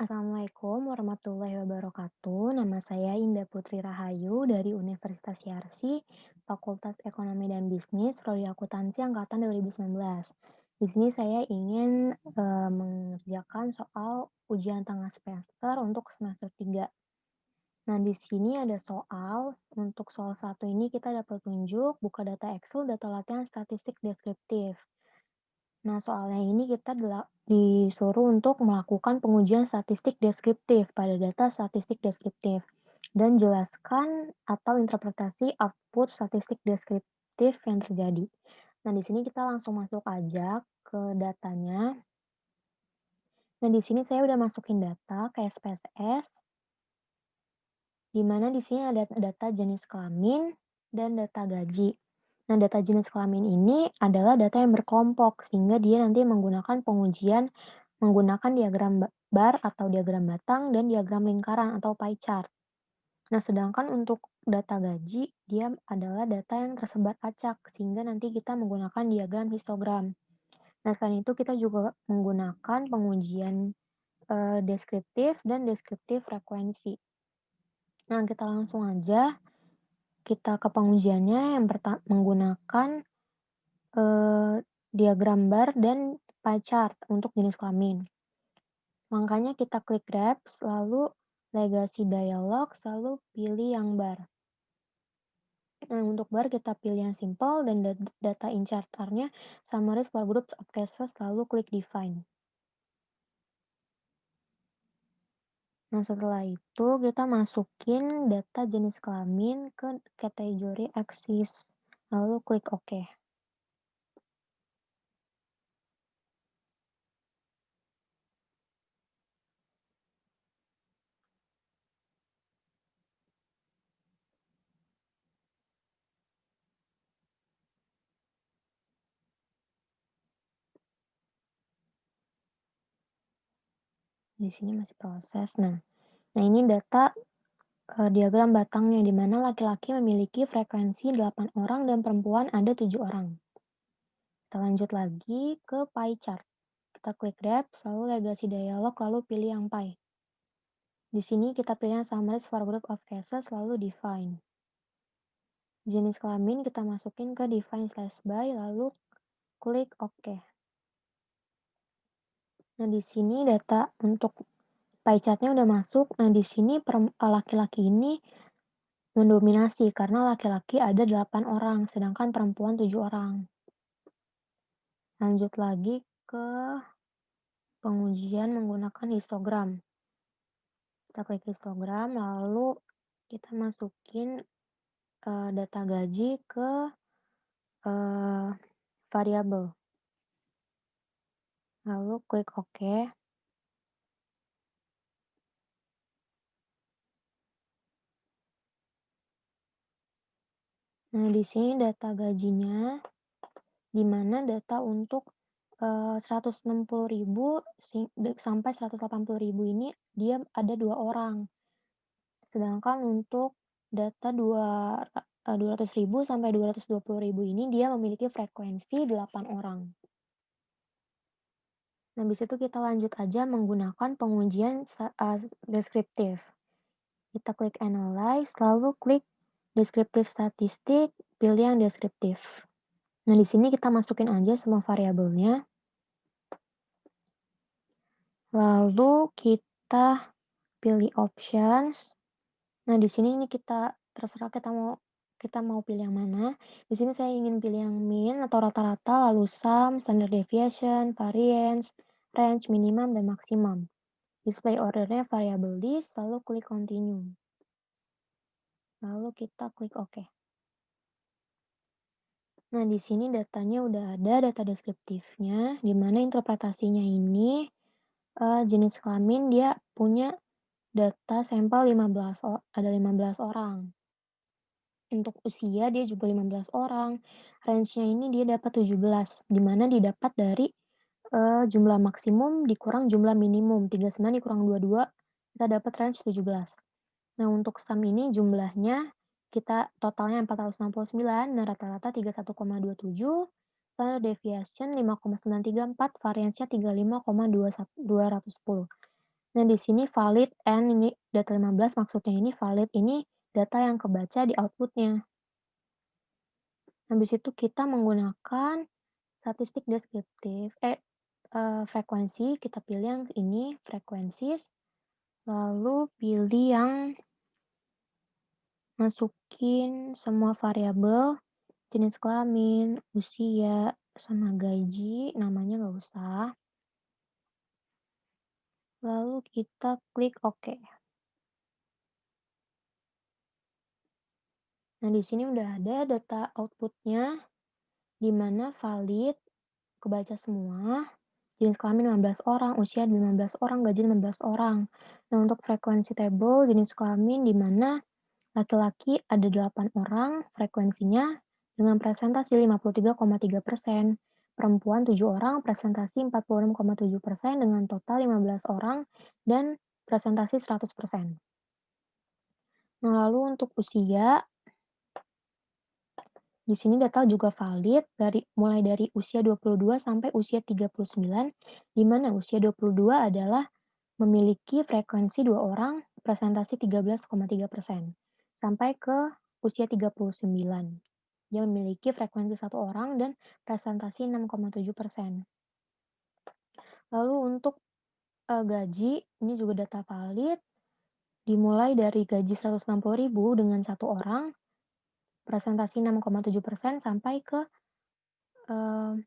Assalamualaikum warahmatullahi wabarakatuh. Nama saya Indah Putri Rahayu dari Universitas Yarsi, Fakultas Ekonomi dan Bisnis, Prodi Akuntansi Angkatan 2019. Di sini saya ingin mengerjakan soal ujian tengah semester untuk semester 3. Nah, di sini ada soal. Untuk soal satu ini kita dapat tunjuk buka data Excel, data latihan statistik deskriptif. Nah, soalnya ini kita disuruh untuk melakukan pengujian statistik deskriptif pada data statistik deskriptif dan jelaskan atau interpretasi output statistik deskriptif yang terjadi. Nah, di sini kita langsung masuk aja ke datanya. Nah, di sini saya udah masukin data ke SPSS, di mana di sini ada data jenis kelamin dan data gaji. Nah, data jenis kelamin ini adalah data yang berkelompok, sehingga dia nanti menggunakan pengujian menggunakan diagram bar atau diagram batang dan diagram lingkaran atau pie chart. Nah, sedangkan untuk data gaji, dia adalah data yang tersebar acak, sehingga nanti kita menggunakan diagram histogram. Nah, selain itu kita juga menggunakan pengujian deskriptif dan deskriptif frekuensi. Nah, kita langsung aja kita ke pengujiannya yang menggunakan diagram bar dan pie chart untuk jenis kelamin. Makanya kita klik Grabs, lalu legasi dialog, lalu pilih yang bar. Nah, untuk bar kita pilih yang simple dan data in charter-nya summary for groups of cases, lalu klik define. Nah, setelah itu kita masukin data jenis kelamin ke kategori axis, lalu klik OK. Di sini masih proses. Nah, ini data diagram batangnya, di mana laki-laki memiliki frekuensi 8 orang dan perempuan ada 7 orang. Kita lanjut lagi ke pie chart. Kita klik Grabs, lalu legasi dialog, lalu pilih yang pie. Di sini kita pilih yang summary for group of cases, lalu define. Jenis kelamin kita masukin ke define/by, lalu klik OK. Nah, di sini data untuk pie chart-nya udah masuk. Nah, di sini laki-laki ini mendominasi karena laki-laki ada 8 orang, sedangkan perempuan 7 orang. Lanjut lagi ke pengujian menggunakan histogram. Kita klik histogram, lalu kita masukin data gaji ke variabel. Lalu klik OK. Nah, di sini data gajinya, di mana data untuk 160.000 sampai 180.000 ini dia ada 2 orang. Sedangkan untuk data 200.000 sampai 220.000 ini dia memiliki frekuensi 8 orang. Nah, habis itu kita lanjut aja menggunakan pengujian deskriptif. Kita klik analyze, lalu klik deskriptif statistik, pilih yang deskriptif. Nah, di sini kita masukin aja semua variabelnya. Lalu kita pilih options. Nah, di sini ini terserah kita mau pilih yang mana. Di sini saya ingin pilih yang mean atau rata-rata, lalu sum, standard deviation, variance, range, minimum, dan maksimum. Display ordernya variable list, lalu klik continue. Lalu kita klik OK. Nah, di sini datanya udah ada, data deskriptifnya, di mana interpretasinya ini jenis kelamin dia punya data sampel 15 orang. Untuk usia dia juga 15 orang. Range-nya ini dia dapat 17, di mana didapat dari jumlah maksimum dikurang jumlah minimum. 39 dikurang 22, kita dapat range 17. Nah, untuk sum ini jumlahnya kita totalnya 469 dan rata-rata 31,27, standard deviation 5,934, variance-nya 35,210. Nah, di sini valid and ini data 15 maksudnya ini valid ini data yang kebaca di output-nya. Habis itu kita menggunakan statistik deskriptif, frekuensi, kita pilih yang ini, frekuensis, lalu pilih yang masukin semua variabel, jenis kelamin, usia, sama gaji, namanya nggak usah. Lalu kita klik OK. Nah, di sini udah ada data output-nya, di mana valid, kebaca semua, jenis kelamin 15 orang, usia 15 orang, gaji 15 orang. Nah, untuk frekuensi table jenis kelamin di mana laki-laki ada 8 orang, frekuensinya dengan presentasi 53,3%. Perempuan 7 orang, presentasi 46,7% dengan total 15 orang dan presentasi 100%. Nah, lalu untuk usia, di sini data juga valid mulai dari usia 22 sampai usia 39, di mana usia 22 adalah memiliki frekuensi 2 orang, presentasi 13,3%, sampai ke usia 39. Dia memiliki frekuensi 1 orang dan presentasi 6,7%. Lalu untuk, gaji, ini juga data valid, dimulai dari gaji 160.000 dengan 1 orang, presentasi 6,7% sampai ke, eee,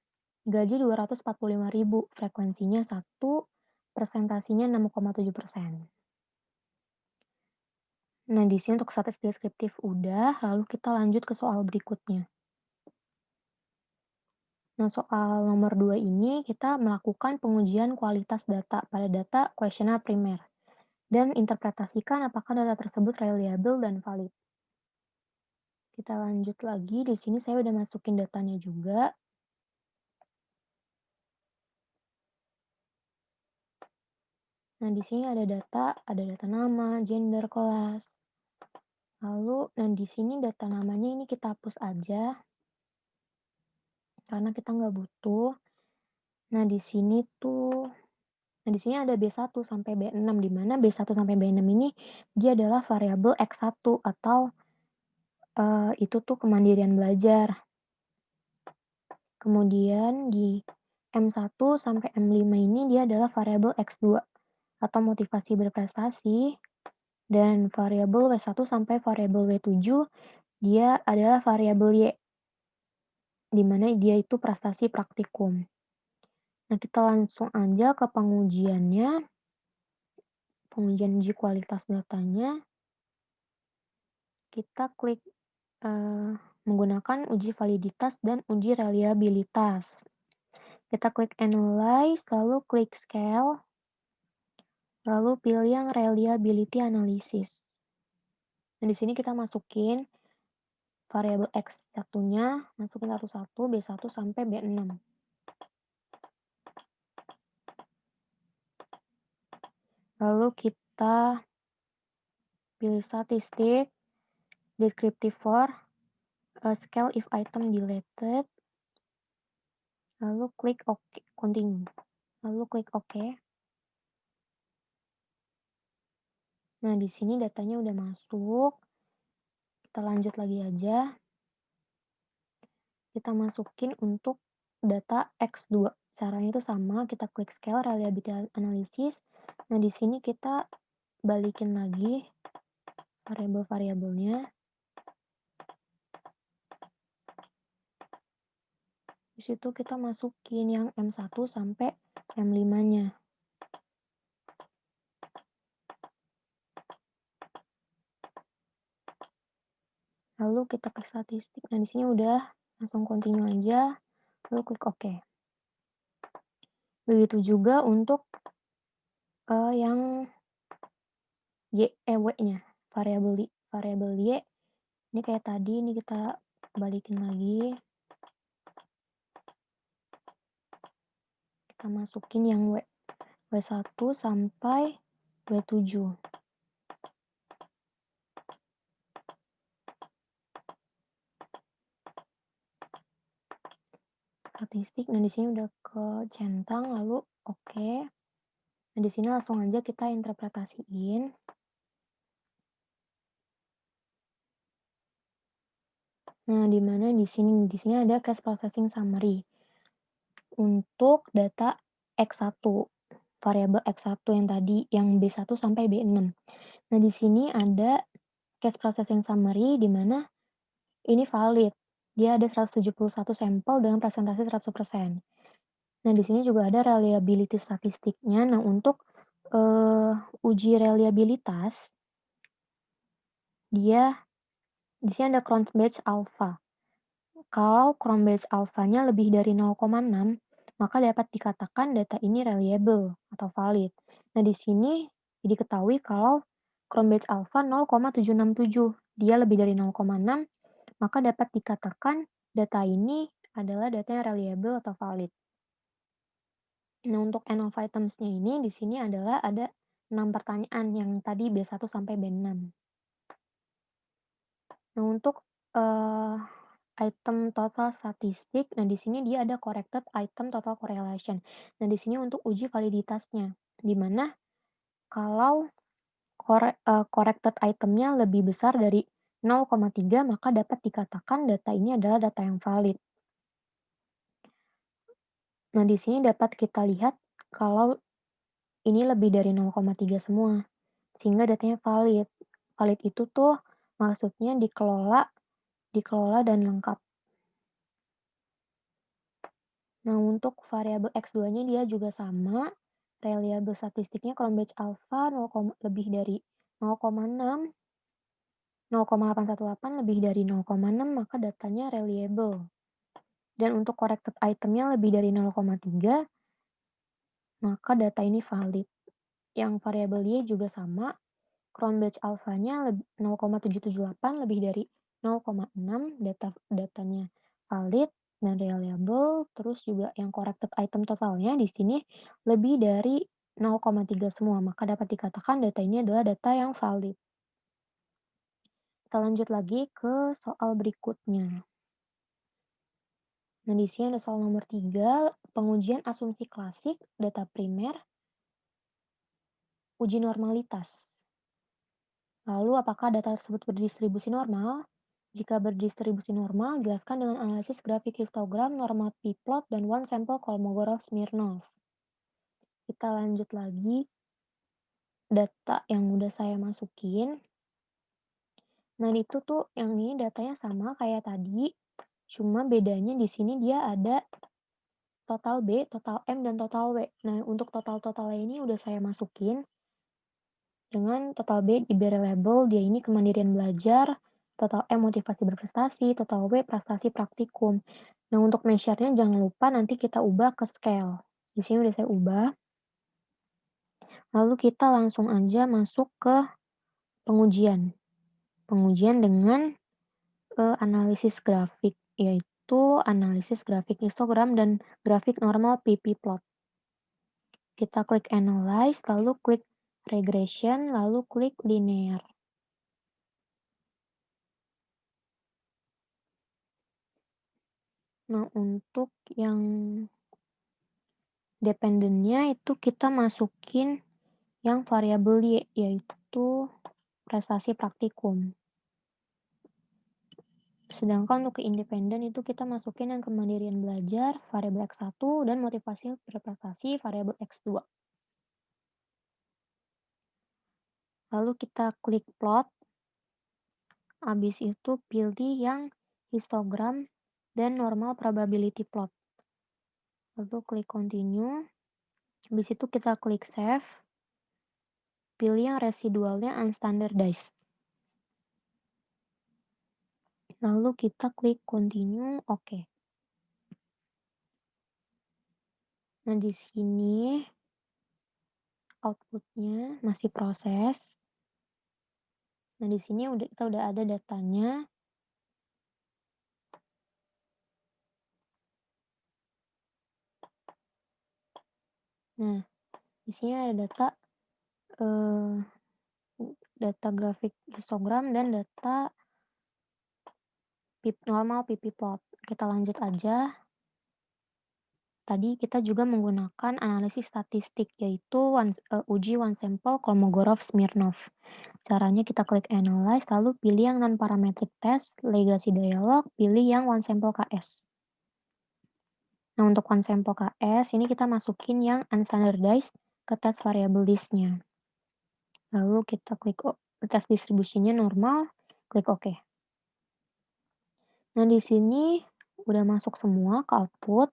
gaji 245.000, frekuensinya 1, presentasinya 6,7%. Nah, di sini untuk status deskriptif udah, lalu kita lanjut ke soal berikutnya. Nah, soal nomor 2 ini kita melakukan pengujian kualitas data pada data kuesioner primer dan interpretasikan apakah data tersebut reliable dan valid. Kita lanjut lagi, di sini saya udah masukin datanya juga. Nah, di sini ada data nama, gender, kelas. Lalu, nah di sini data namanya ini kita hapus aja karena kita nggak butuh. Nah, di sini tuh Nah, di sini ada B1 sampai B6, di mana B1 sampai B6 ini dia adalah variabel X1 atau, itu tuh kemandirian belajar. Kemudian di M1 sampai M5 ini dia adalah variabel X2 atau motivasi berprestasi, dan variabel W1 sampai variabel W7 dia adalah variabel Y, di mana dia itu prestasi praktikum. Nah, kita langsung aja ke pengujiannya, pengujian uji kualitas datanya. Kita klik menggunakan uji validitas dan uji reliabilitas. Kita klik analyze, lalu klik scale, lalu pilih yang reliability analysis. Nah, di sini kita masukin variabel X1-nya, masukin satu-satu, B1 sampai B6. Lalu kita pilih statistik, descriptive for, scale if item deleted, lalu klik OK, continue. Lalu klik OK. Nah, di sini datanya udah masuk. Kita lanjut lagi aja. Kita masukin untuk data X2. Caranya itu sama, kita klik scale reliability analysis. Nah, di sini kita balikin lagi variabel-variabelnya. Di situ kita masukin yang M1 sampai M5-nya. Lalu kita klik statistik. Nah, di sini udah langsung continue aja. Lalu klik OK. Begitu juga untuk yang W-nya, variabel Y. Ini kayak tadi, ini kita balikin lagi. Kita masukin yang W1 sampai W7. Statistik, nah di sini udah kecentang, lalu oke. Nah, di sini langsung aja kita interpretasiin. Nah, di mana di sini ada case processing summary untuk data X1, variabel X1 yang tadi, yang B1 sampai B6. Nah, di sini ada case processing summary di mana ini valid. Dia ada 171 sampel dengan presentasi 100%. Nah, di sini juga ada reliability statistiknya. Nah, untuk, uji reliabilitas, dia di sini ada Cron batch alpha. Kalau Cron batch alpha-nya lebih dari 0,6, maka dapat dikatakan data ini reliable atau valid. Nah, di sini diketahui kalau Cron batch alpha 0,767, dia lebih dari 0,6, maka dapat dikatakan data ini adalah data yang reliable atau valid. Nah, untuk end of items-nya ini di sini adalah ada 6 pertanyaan yang tadi B1 sampai B6. Nah, untuk, eee, item total statistik, nah di sini dia ada corrected item total correlation. Nah, di sini untuk uji validitasnya, di mana kalau corrected itemnya lebih besar dari 0,3 maka dapat dikatakan data ini adalah data yang valid. Nah, di sini dapat kita lihat kalau ini lebih dari 0,3 semua. Sehingga datanya valid. Valid itu tuh maksudnya dikelola dikelola dan lengkap. Nah, untuk variabel X2-nya dia juga sama, reliable statistiknya kalau batch alpha 0, lebih dari 0,6, 0,818 lebih dari 0,6 maka datanya reliable. Dan untuk corrected item-nya lebih dari 0,3 maka data ini valid. Yang variabel Y juga sama, Crown batch alpha-nya 0,778 lebih dari 0,6 datanya valid dan reliable, terus juga yang corrected item totalnya di sini lebih dari 0,3 semua, maka dapat dikatakan data ini adalah data yang valid. Kita lanjut lagi ke soal berikutnya. Nah, di sini ada soal nomor 3, pengujian asumsi klasik, data primer, uji normalitas. Lalu, apakah data tersebut berdistribusi normal? Jika berdistribusi normal, jelaskan dengan analisis grafik histogram, normal p-plot, dan one sample Kolmogorov-Smirnov. Kita lanjut lagi data yang udah saya masukin. Nah, itu tuh yang ini datanya sama kayak tadi, cuma bedanya di sini dia ada total B, total M, dan total W. Nah, untuk total-totalnya ini udah saya masukin. Dengan total B diberi label, dia ini kemandirian belajar, total M motivasi berprestasi, total W prestasi praktikum. Nah, untuk measure-nya jangan lupa nanti kita ubah ke scale. Di sini udah saya ubah. Lalu kita langsung aja masuk ke pengujian. Pengujian dengan analisis grafik, yaitu analisis grafik histogram dan grafik normal PP plot. Kita klik analyze, lalu klik regression, lalu klik linear. Nah, untuk yang dependennya itu kita masukin yang variabel Y, yaitu prestasi praktikum. Sedangkan untuk ke independen itu kita masukin yang kemandirian belajar, variabel X1, dan motivasi berprestasi, variabel X2. Lalu kita klik plot, habis itu pilih yang histogram dan normal probability plot. Lalu klik continue, habis itu kita klik save, pilih yang residualnya unstandardized. Lalu kita klik continue, oke. Nah, di sini outputnya masih proses. Nah, di sini kita udah ada datanya. Nah, di sini ada eh, data grafik histogram dan data normal PP plot. Kita lanjut aja. Tadi kita juga menggunakan analisis statistik, yaitu uji one sample Kolmogorov-Smirnov. Caranya kita klik analyze, lalu pilih yang non-parametric test, legasi dialog, pilih yang one sample KS. Nah, untuk one sample KS, ini kita masukin yang unstandardized ke test variable list-nya. Lalu kita klik test distribusinya normal, klik OK. Nah, di sini udah masuk semua ke output.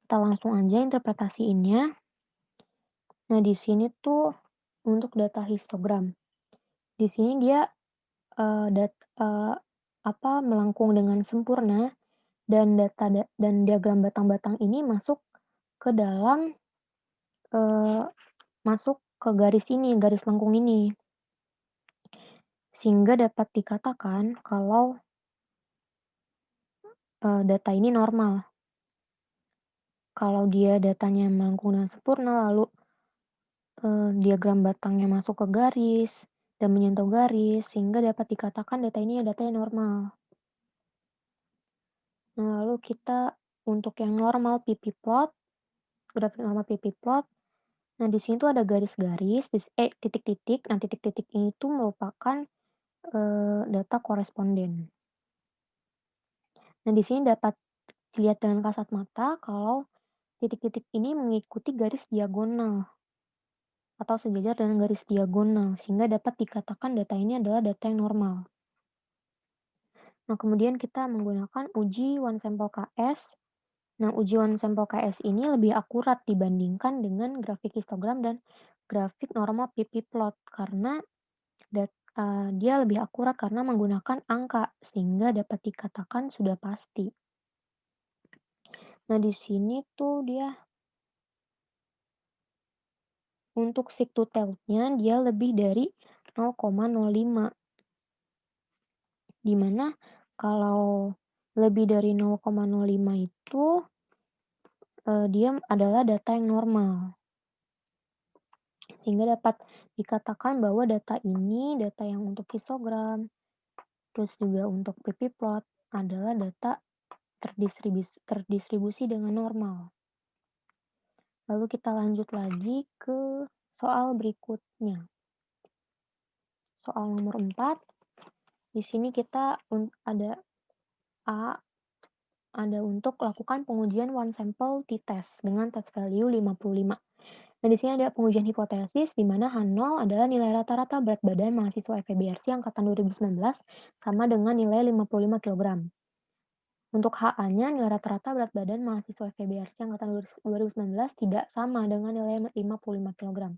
Kita langsung aja interpretasiinnya. Nah, di sini tuh untuk data histogram. Di sini dia eee, melengkung dengan sempurna dan dan diagram batang-batang ini ke dalam eee, masuk ke garis ini, garis lengkung ini. Sehingga dapat dikatakan kalau, data ini normal. Kalau dia datanya melengkung dengan sempurna, lalu diagram batangnya masuk ke garis dan menyentuh garis, sehingga dapat dikatakan data ini data yang normal. Nah, lalu kita untuk yang normal pp-plot, grafik normal pp-plot, nah di sini tuh ada garis-garis, titik-titik. Nah, titik-titik ini tuh merupakan, data koresponden. Nah, di sini dapat dilihat dengan kasat mata kalau titik-titik ini mengikuti garis diagonal atau sejajar dengan garis diagonal, sehingga dapat dikatakan data ini adalah data yang normal. Nah, kemudian kita menggunakan uji one sample KS. Nah, uji one sample KS ini lebih akurat dibandingkan dengan grafik histogram dan grafik normal pp-plot karena dia lebih akurat karena menggunakan angka sehingga dapat dikatakan sudah pasti. Nah, di sini tuh dia untuk seek to tell-nya dia lebih dari 0,05. Di mana kalau lebih dari 0,05 itu, dia adalah data yang normal. Sehingga dapat dikatakan bahwa data ini, data yang untuk histogram, terus juga untuk pp-plot adalah data terdistribusi dengan normal. Lalu kita lanjut lagi ke soal berikutnya. Soal nomor 4, di sini kita ada A, ada untuk lakukan pengujian one sample t-test dengan test value 55. Nah, di sini ada pengujian hipotesis di mana H0 adalah nilai rata-rata berat badan mahasiswa FEBRC angkatan 2019 sama dengan nilai 55 kg. Untuk HA-nya, nilai rata-rata berat badan mahasiswa FEBRC angkatan 2019 tidak sama dengan nilai 55 kg.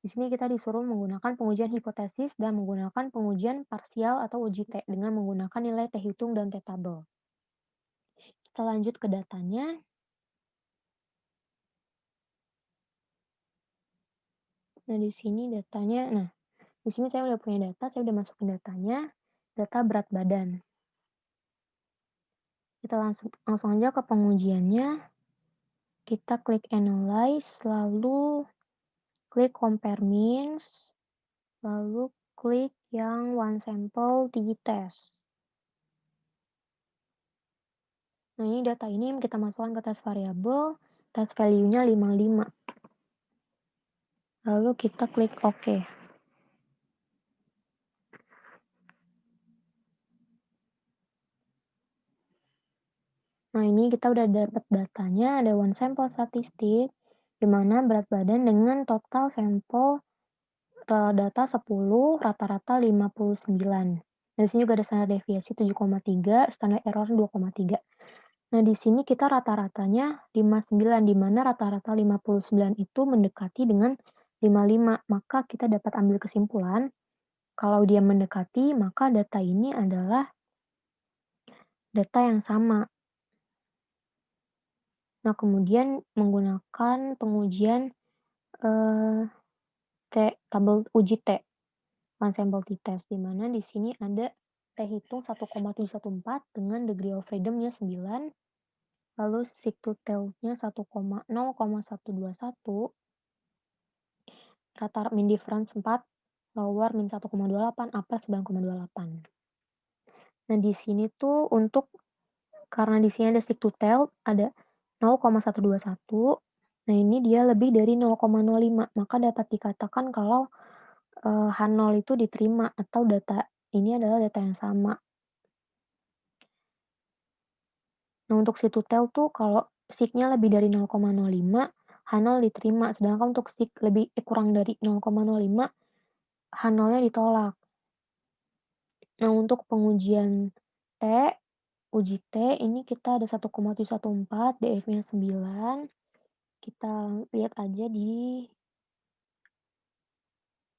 Di sini kita disuruh menggunakan pengujian hipotesis dan menggunakan pengujian parsial atau uji T dengan menggunakan nilai T hitung dan T tabel. Kita lanjut ke datanya. Nah, di sini datanya, di sini saya udah punya data, saya udah masukin datanya, data berat badan. Kita langsung aja ke pengujiannya. Kita klik analyze, lalu klik compare means, lalu klik yang one sample t-test. Nah, ini data ini kita masukkan ke test variable, test value-nya 55. Lalu kita klik OK. Nah, ini kita udah dapat datanya, ada one sample statistik, di mana berat badan dengan total sampel data 10, rata-rata 59. Nah, di sini juga ada standar deviasi 7,3, standar error 2,3. Nah, di sini kita rata-ratanya 59, di mana rata-rata 59 itu mendekati dengan 55. Maka kita dapat ambil kesimpulan, kalau dia mendekati, maka data ini adalah data yang sama. Nah, kemudian menggunakan pengujian tabel uji T, one sample t-test, di mana di sini ada T hitung 1,714 dengan degree of freedom-nya 9, lalu seek to tell-nya 0,121, rata mean difference 4, lower min 1,28, upper 9,28. Nah, di sini tuh karena di sini ada seek to tell, ada 0,121. Nah, ini dia lebih dari 0,05, maka dapat dikatakan kalau, H0 itu diterima atau data ini adalah data yang sama. Nah, untuk si tutel tuh kalau SIG-nya lebih dari 0,05, H0 diterima, sedangkan untuk SIG kurang dari 0,05, H0-nya ditolak. Nah, untuk pengujian T, uji T ini kita ada 1,714, DF-nya 9. Kita lihat aja di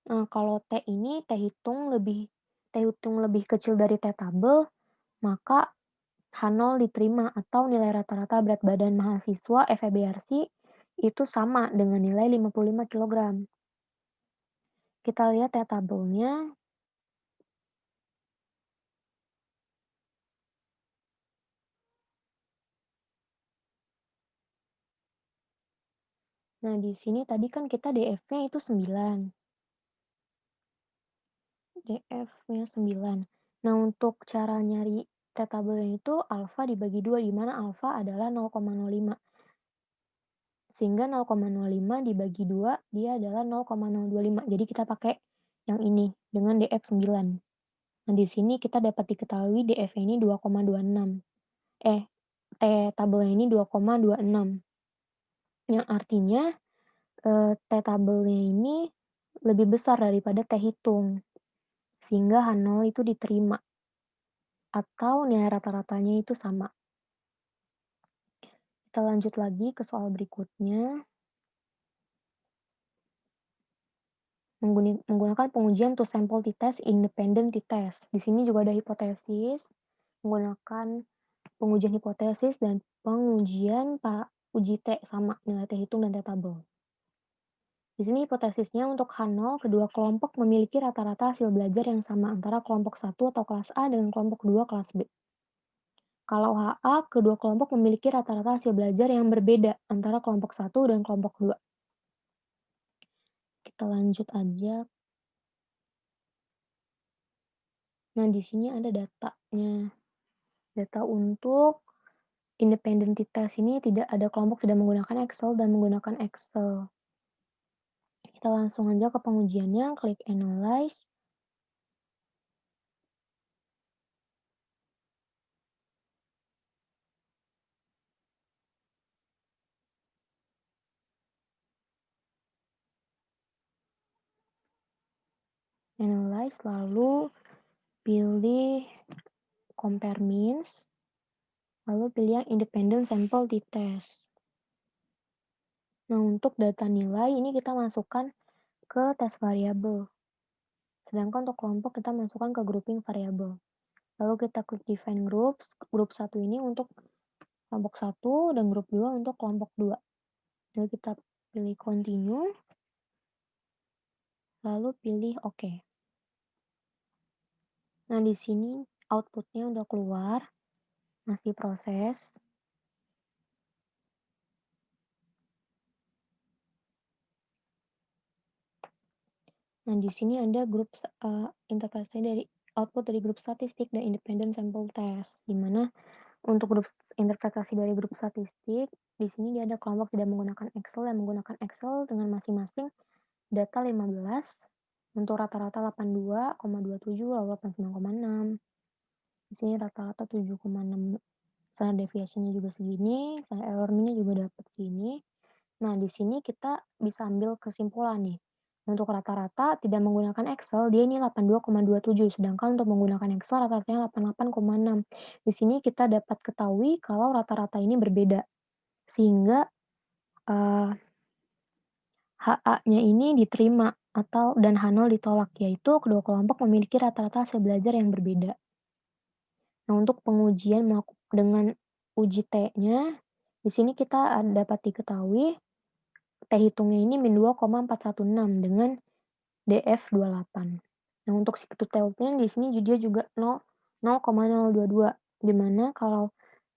kalau T hitung lebih kecil dari T tabel, maka H0 diterima atau nilai rata-rata berat badan mahasiswa FEBRC itu sama dengan nilai 55 kilogram. Kita lihat T tabelnya. Nah, di sini tadi kan kita DF-nya itu 9, DF-nya 9. Nah, untuk cara nyari T tabelnya itu alfa dibagi 2, di mana alfa adalah 0,05. Sehingga 0,05 dibagi 2 dia adalah 0,025. Jadi kita pakai yang ini dengan DF 9. Nah, di sini kita dapat diketahui DF ini 2,26. T tabelnya ini 2,26. Yang artinya T tabelnya ini lebih besar daripada T hitung. Sehingga H0 itu diterima atau nilai rata-ratanya itu sama. Kita lanjut lagi ke soal berikutnya. Menggunakan pengujian two sample t-test, independent t-test. Di sini juga ada hipotesis, menggunakan pengujian hipotesis dan pengujian uji T sama nilai T hitung dan T tabel. Di sini hipotesisnya untuk H0, kedua kelompok memiliki rata-rata hasil belajar yang sama antara kelompok 1 atau kelas A dengan kelompok 2 kelas B. Kalau HA, kedua kelompok memiliki rata-rata hasil belajar yang berbeda antara kelompok 1 dan kelompok 2. Kita lanjut aja. Nah, di sini ada datanya. Data untuk independent t-test ini ada kelompok tidak menggunakan Excel dan menggunakan Excel. Kita langsung aja ke pengujiannya, klik Analyze. Analyze, lalu pilih Compare Means, lalu pilih yang Independent Sample t-test. Nah, untuk data nilai ini kita masukkan ke tes variabel. Sedangkan untuk kelompok kita masukkan ke grouping variabel. Lalu kita klik Define Groups, grup 1 ini untuk kelompok 1 dan grup 2 untuk kelompok 2. Lalu kita pilih Continue, lalu pilih OK. Nah, di sini outputnya udah keluar, masih proses. Nah, di sini ada interpretasi dari output dari grup statistik dan independent sample test, di mana untuk grup interpretasi dari grup statistik, di sini dia ada kelompok tidak menggunakan Excel dan menggunakan Excel dengan masing-masing data 15, untuk rata-rata 82,27, lalu 89,6. Di sini rata-rata 7,6. Standard deviation-nya juga segini, standard error mean-nya juga dapat segini. Nah, di sini kita bisa ambil kesimpulan nih. Untuk rata-rata tidak menggunakan Excel, dia ini 82,27, sedangkan untuk menggunakan Excel rata-ratanya 88,6. Di sini kita dapat ketahui kalau rata-rata ini berbeda, sehingga HA-nya ini diterima dan H0 ditolak, yaitu kedua kelompok memiliki rata-rata hasil belajar yang berbeda. Nah, untuk pengujian dengan uji T-nya, di sini kita dapat diketahui T hitungnya ini min 2,416 dengan DF 28. Nah, untuk si tutelnya di sini dia juga 0,022, di mana kalau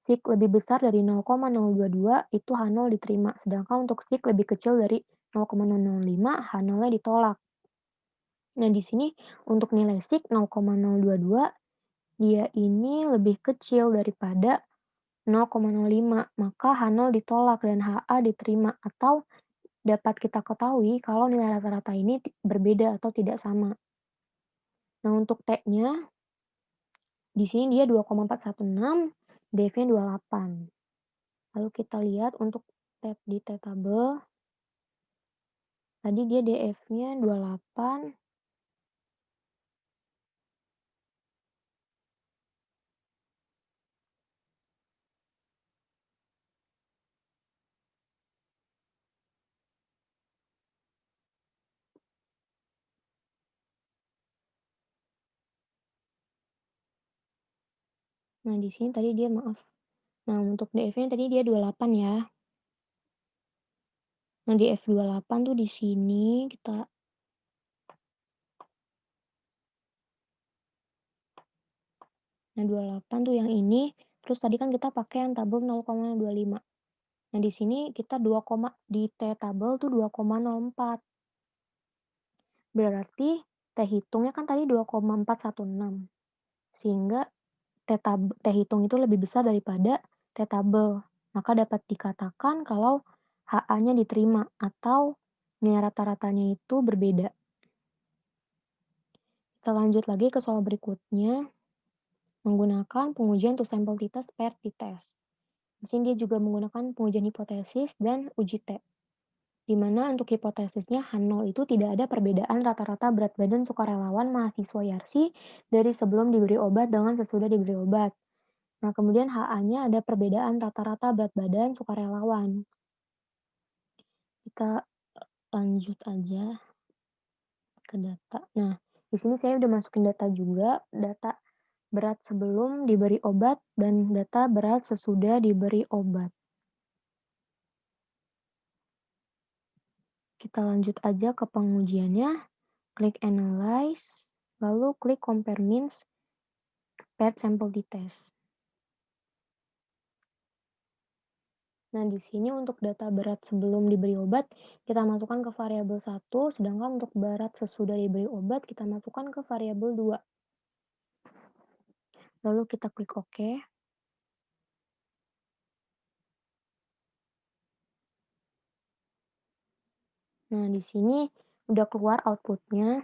SIG lebih besar dari 0,022 itu H0 diterima, sedangkan untuk SIG lebih kecil dari 0,005 H0-nya ditolak. Nah, di sini untuk nilai SIG 0,022 dia ini lebih kecil daripada 0,05, maka H0 ditolak dan HA diterima atau dapat kita ketahui kalau nilai rata-rata ini berbeda atau tidak sama. Nah, untuk T-nya di sini dia 2,416, DF-nya 28. Lalu kita lihat untuk di T tabel, tadi dia DF-nya 28. Nah, di sini tadi dia maaf. Nah, untuk DF-nya tadi dia 28 ya. Nah, di F28 tuh di sini kita nah 28 tuh yang ini, terus tadi kan kita pakai yang tabel 0,25. Nah, di sini kita di T tabel tuh 2,04. Berarti T hitungnya kan tadi 2,416. Sehingga T hitung itu lebih besar daripada T tabel. Maka dapat dikatakan kalau HA-nya diterima atau nilai rata-ratanya itu berbeda. Kita lanjut lagi ke soal berikutnya. Menggunakan pengujian untuk sampel titas per t-test. Di sini dia juga menggunakan pengujian hipotesis dan uji T, di mana untuk hipotesisnya H0 itu tidak ada perbedaan rata-rata berat badan sukarelawan mahasiswa Yarsi dari sebelum diberi obat dengan sesudah diberi obat. Nah, kemudian HA-nya ada perbedaan rata-rata berat badan sukarelawan. Kita lanjut aja ke data. Nah, di sini saya udah masukin data juga, data berat sebelum diberi obat dan data berat sesudah diberi obat. Kita lanjut aja ke pengujiannya, klik Analyze, lalu klik Compare Means Paired Sample T-Test. Nah, di sini untuk data berat sebelum diberi obat, kita masukkan ke variabel 1, sedangkan untuk berat sesudah diberi obat, kita masukkan ke variabel 2. Lalu kita klik OK. Nah, di sini udah keluar outputnya.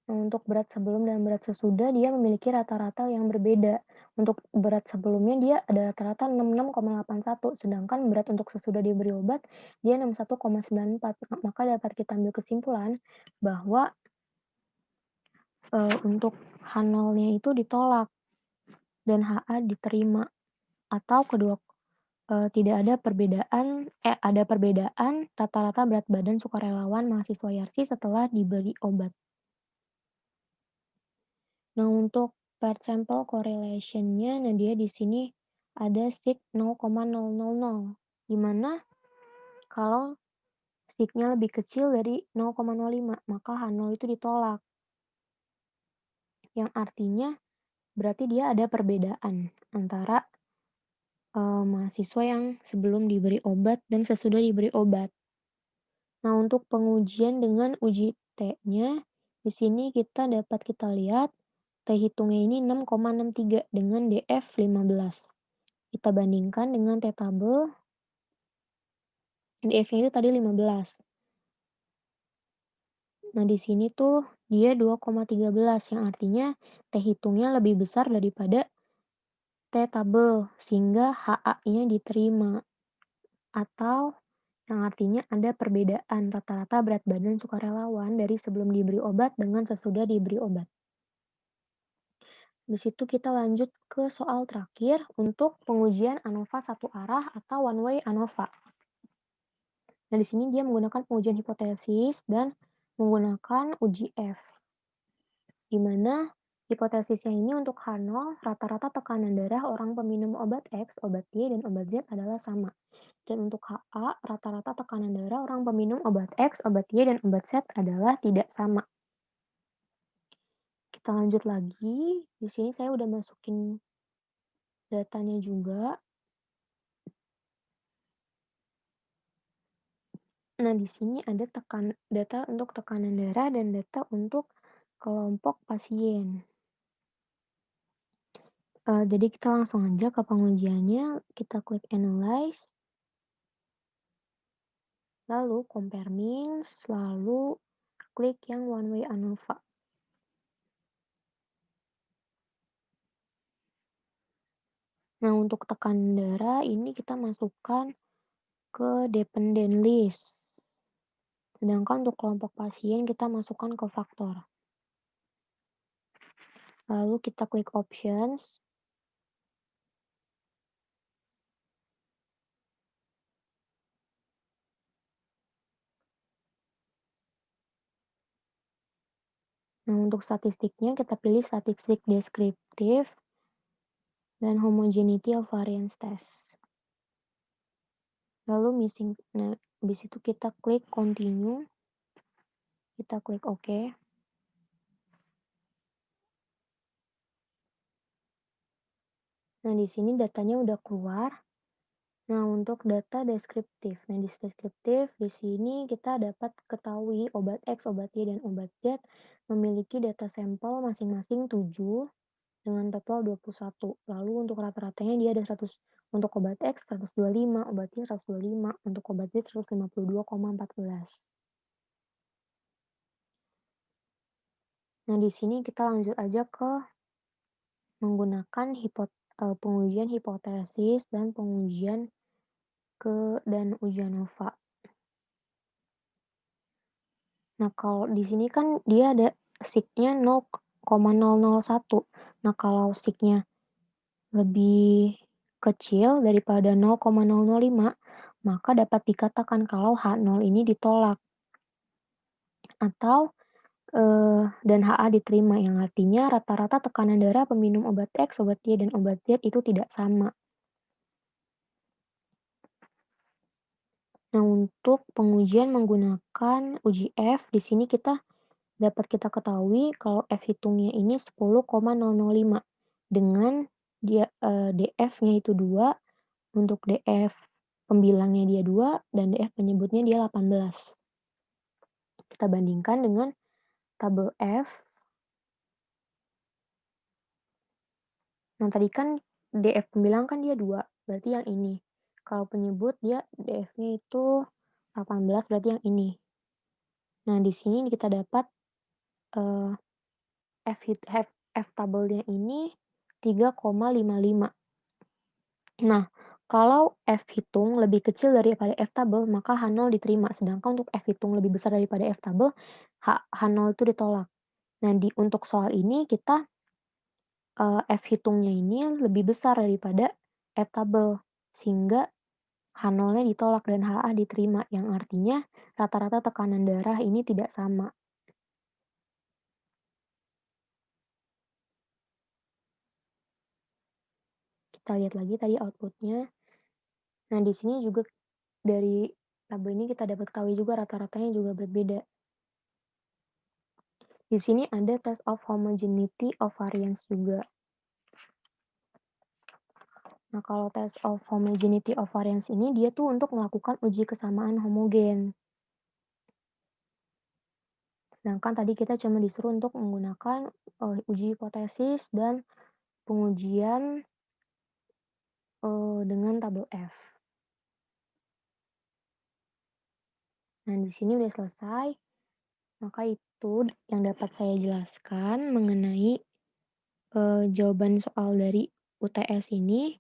Nah, untuk berat sebelum dan berat sesudah dia memiliki rata-rata yang berbeda. Untuk berat sebelumnya dia ada rata-rata 66,81, sedangkan berat untuk sesudah diberi obat dia 61,94. Maka dapat kita ambil kesimpulan bahwa untuk H0-nya itu ditolak dan HA diterima atau tidak ada perbedaan rata-rata berat badan sukarelawan mahasiswa Yarsi setelah diberi obat. Nah, untuk paired sample correlation-nya, nah dia di sini ada sig 0,000, di mana kalau sig-nya lebih kecil dari 0,05, maka H0 itu ditolak. Yang artinya berarti dia ada perbedaan antara mahasiswa yang sebelum diberi obat dan sesudah diberi obat. Nah, untuk pengujian dengan uji T-nya, di sini kita lihat T hitungnya ini 6,63 dengan DF 15. Kita bandingkan dengan T tabel, DF-nya itu tadi 15. Nah, di sini tuh dia 2,13 yang artinya T hitungnya lebih besar daripada T tabel sehingga HA-nya diterima atau yang artinya ada perbedaan rata-rata berat badan sukarelawan dari sebelum diberi obat dengan sesudah diberi obat. Di situ kita lanjut ke soal terakhir untuk pengujian ANOVA satu arah atau one way ANOVA. Nah, di sini dia menggunakan pengujian hipotesis dan menggunakan uji F, di mana hipotesisnya ini untuk H0, rata-rata tekanan darah orang peminum obat X, obat Y, dan obat Z adalah sama. Dan untuk HA, rata-rata tekanan darah orang peminum obat X, obat Y, dan obat Z adalah tidak sama. Kita lanjut lagi. Di sini saya udah masukin datanya juga. Nah, di sini ada data untuk tekanan darah dan data untuk kelompok pasien. Jadi kita langsung aja ke pengujiannya, kita klik analyze, lalu compare means, lalu klik yang one way ANOVA. Nah, untuk tekanan darah ini kita masukkan ke dependent list. Sedangkan untuk kelompok pasien kita masukkan ke faktor. Lalu kita klik options. Nah, untuk statistiknya kita pilih statistik deskriptif dan homogeneity of variance test. Lalu missing, nah, habis itu kita klik continue, kita klik OK. Nah, di sini datanya udah keluar. Nah, untuk data deskriptif. Nah, di deskriptif di sini kita dapat ketahui obat X, obat Y, dan obat Z memiliki data sampel masing-masing 7 dengan total 21. Lalu untuk rata-ratanya dia ada 100, untuk obat X 125, obat Y 125, untuk obat Z 152,14. Nah, di sini kita lanjut aja ke menggunakan pengujian hipotesis dan pengujian dan ujian ANOVA. Nah, kalau di sini kan dia ada signya 0,001. Nah, kalau signya lebih kecil daripada 0,005, maka dapat dikatakan kalau H0 ini ditolak atau dan HA diterima, yang artinya rata-rata tekanan darah peminum obat X, obat Y, dan obat Z itu tidak sama. Nah, untuk pengujian menggunakan uji F, di sini dapat kita ketahui kalau F hitungnya ini 10,005 dengan DF-nya itu 2, untuk DF pembilangnya dia 2 dan DF penyebutnya dia 18. Kita bandingkan dengan tabel F. Nah, tadi kan DF pembilang kan dia 2, berarti yang ini. Kalau penyebut dia DF-nya itu 18, berarti yang ini. Nah, di sini kita dapat, eee, F tabelnya ini 3,55. Nah, kalau F hitung lebih kecil daripada F tabel, maka H0 diterima, sedangkan untuk F hitung lebih besar daripada F tabel, H0 itu ditolak. Nah, untuk soal ini kita, F hitungnya ini lebih besar daripada F tabel, sehingga H0-nya ditolak dan HA diterima, yang artinya rata-rata tekanan darah ini tidak sama. Kita lihat lagi tadi output-nya. Nah, di sini juga dari tabel ini kita dapat ketahui juga rata-ratanya juga berbeda. Di sini ada test of homogeneity of variance juga. Nah, kalau test of homogeneity of variance ini dia tuh untuk melakukan uji kesamaan homogen. Sedangkan tadi kita cuma disuruh untuk menggunakan uji hipotesis dan pengujian dengan tabel F. Nah, di sini udah selesai. Maka itu yang dapat saya jelaskan mengenai jawaban soal dari UTS ini.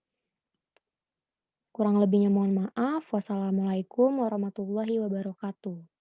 Kurang lebihnya mohon maaf. Wassalamualaikum warahmatullahi wabarakatuh.